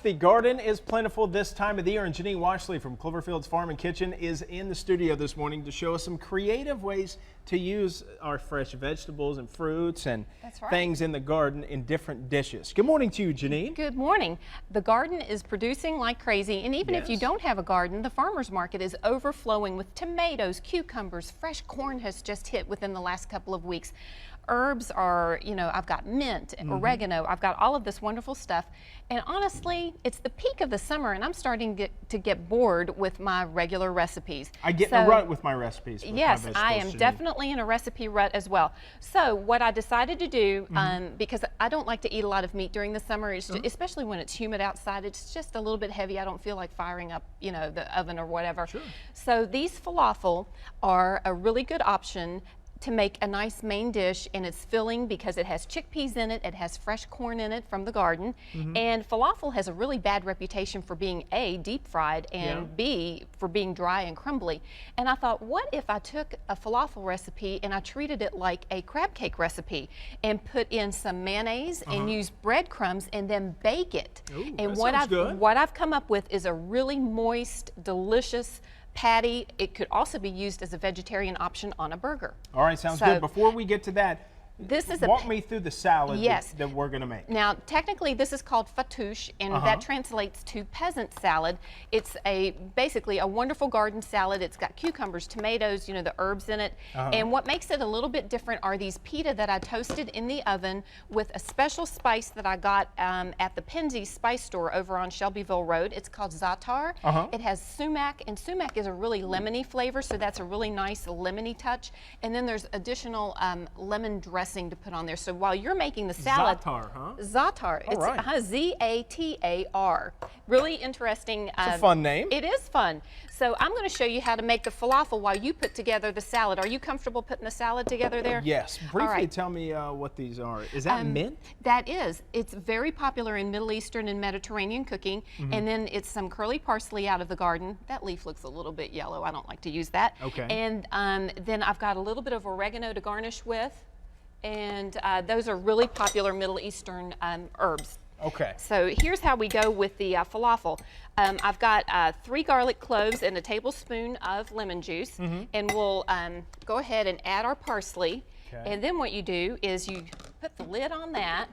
the garden is plentiful this time of the year, and Janine Washle from Cloverfield's Farm and Kitchen is in the studio this morning to show us some creative ways to use our fresh vegetables and fruits and things in the garden in different dishes. Good morning to you, Janine. Good morning. The garden is producing like crazy, and even if you don't have a garden, the farmer's market is overflowing with tomatoes, cucumbers, fresh corn has just hit within the last couple of weeks. Herbs are, I've got mint, oregano, I've got all of this wonderful stuff. And honestly, it's the peak of the summer and I'm starting to get bored with my regular recipes. I get in a rut with my recipes. Yes, I am definitely in a recipe rut as well. So what I decided to do, because I don't like to eat a lot of meat during the summer, especially when it's humid outside, it's just a little bit heavy. I don't feel like firing up, the oven or whatever. Sure. So these falafel are a really good option to make a nice main dish, and it's filling because it has chickpeas in it, it has fresh corn in it from the garden, and falafel has a really bad reputation for being A, deep fried, and B, for being dry and crumbly. And I thought, what if I took a falafel recipe and I treated it like a crab cake recipe and put in some mayonnaise and use breadcrumbs and then bake it. Ooh, and what I've come up with is a really moist, delicious patty. It could also be used as a vegetarian option on a burger. All right, sounds good. Before we get to that, walk me through the salad that we're going to make. Now, technically, this is called fattoush, and that translates to peasant salad. It's basically a wonderful garden salad. It's got cucumbers, tomatoes, the herbs in it. And what makes it a little bit different are these pita that I toasted in the oven with a special spice that I got at the Penzeys spice store over on Shelbyville Road. It's called za'atar. It has sumac, and sumac is a really lemony flavor, so that's a really nice lemony touch. And then there's additional lemon dressing to put on there. So while you're making the salad, za'atar, huh? Za'atar. It's Z-A-T-A-R. Really interesting. It's a fun name. It is fun. So I'm going to show you how to make the falafel while you put together the salad. Are you comfortable putting the salad together there? Yes. Briefly tell me what these are. Is that mint? That is. It's very popular in Middle Eastern and Mediterranean cooking. And then it's some curly parsley out of the garden. That leaf looks a little bit yellow. I don't like to use that. Okay. And then I've got a little bit of oregano to garnish with. And those are really popular Middle Eastern herbs. Okay. So here's how we go with the falafel. I've got 3 garlic cloves and a tablespoon of lemon juice. And we'll go ahead and add our parsley. Okay. And then what you do is you put the lid on that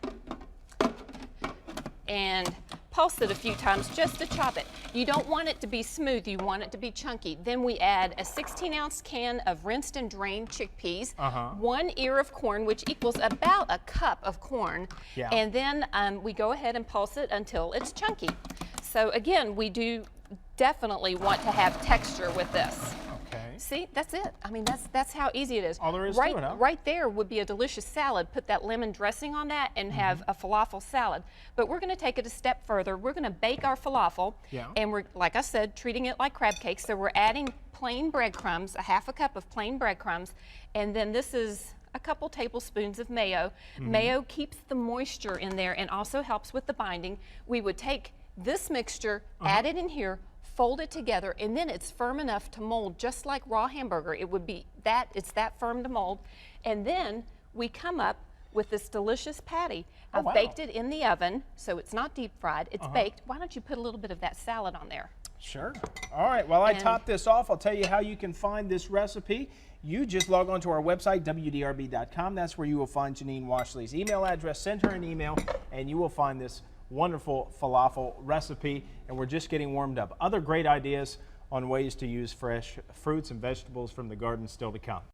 and pulse it a few times just to chop it. You don't want it to be smooth, you want it to be chunky. Then we add a 16-ounce can of rinsed and drained chickpeas, 1 ear of corn, which equals about a cup of corn, and then we go ahead and pulse it until it's chunky. So again, we do definitely want to have texture with this. See, that's it. I mean, that's how easy it is. All there is to it, huh? Right there would be a delicious salad. Put that lemon dressing on that and have a falafel salad. But we're going to take it a step further. We're going to bake our falafel, and we're, like I said, treating it like crab cakes. So we're adding plain breadcrumbs, a half a cup of plain breadcrumbs, and then this is a couple tablespoons of mayo. Mayo keeps the moisture in there and also helps with the binding. We would take this mixture, add it in here, fold it together, and then it's firm enough to mold just like raw hamburger. It would be that, it's that firm to mold. And then we come up with this delicious patty. I've baked it in the oven, so it's not deep fried, it's baked. Why don't you put a little bit of that salad on there? Sure. All right, while I top this off, I'll tell you how you can find this recipe. You just log on to our website, WDRB.com. That's where you will find Janine Washle's email address. Send her an email, and you will find this wonderful falafel recipe, and we're just getting warmed up. Other great ideas on ways to use fresh fruits and vegetables from the garden still to come.